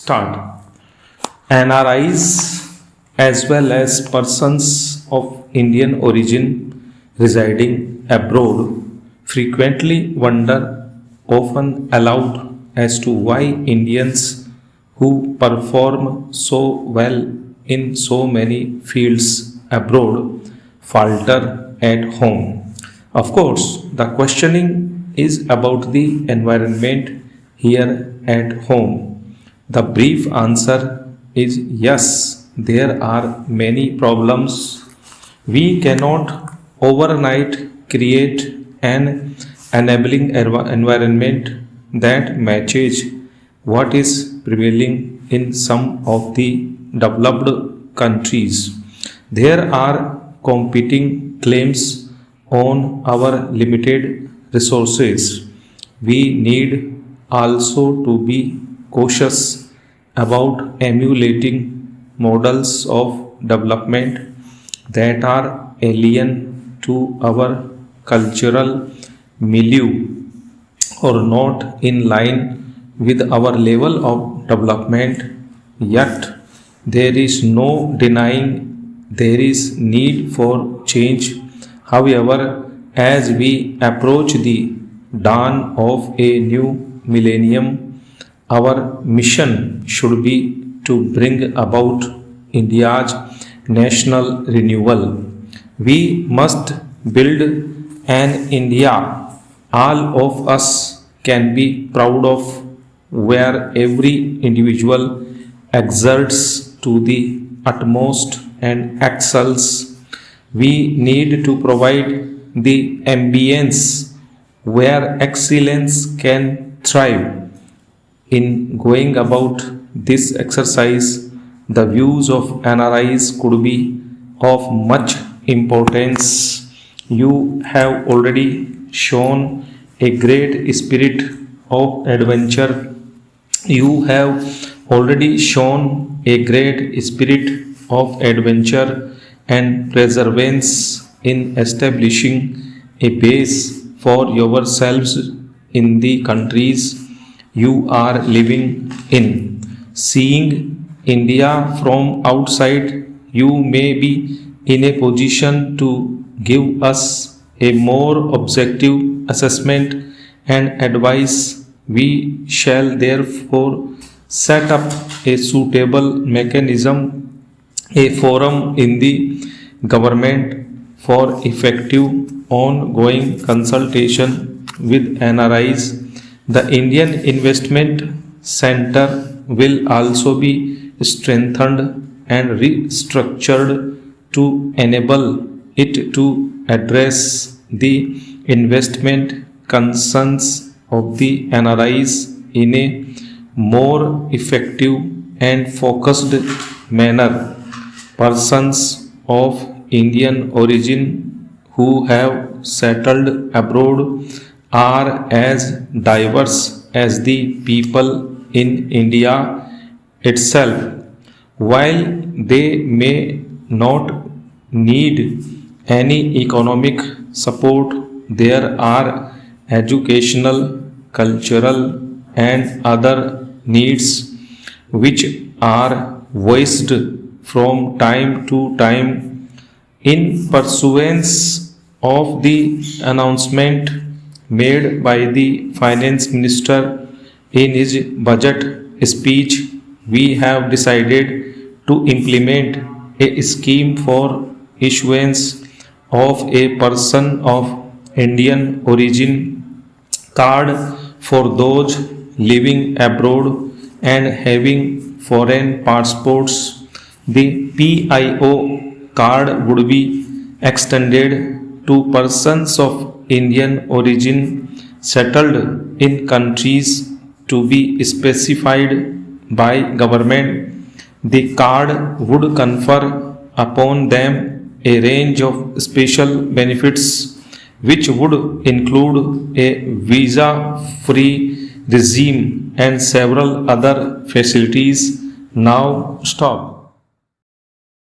start. NRIs as well as persons of Indian origin residing abroad frequently wonder, often aloud, as to why Indians who perform so well in so many fields abroad falter at home. Of course, the questioning is about the environment here at home. The brief answer is yes, there are many problems. We cannot overnight create an enabling environment that matches what is prevailing in some of the developed countries. There are competing claims on our limited resources. We need also to be cautious about emulating models of development that are alien to our cultural milieu or not in line with our level of development. Yet there is no denying there is need for change. However, as we approach the dawn of a new millennium, our mission should be to bring about India's national renewal. We must build an India all of us can be proud of, where every individual exerts to the utmost and excels. We need to provide the ambience where excellence can thrive. In going about this exercise, the views of NRIs could be of much importance. You have already shown a great spirit of adventure. You have already shown a great spirit of adventure and perseverance in establishing a base for yourselves in the countries you are living in. Seeing India from outside, you may be in a position to give us a more objective assessment and advice. We shall therefore set up a suitable mechanism, a forum in the government for effective ongoing consultation with NRIs. The Indian Investment Center will also be strengthened and restructured to enable it to address the investment concerns of the NRIs in a more effective and focused manner. Persons of Indian origin who have settled abroad are as diverse as the people in India itself. While they may not need any economic support, there are educational, cultural, and other needs which are voiced from time to time. In pursuance of the announcement made by the Finance Minister in his budget speech, we have decided to implement a scheme for issuance of a person of Indian origin card for those living abroad and having foreign passports. The PIO card would be extended to persons of Indian origin settled in countries to be specified by government. The card would confer upon them a range of special benefits which would include a visa-free regime and several other facilities. Now stop.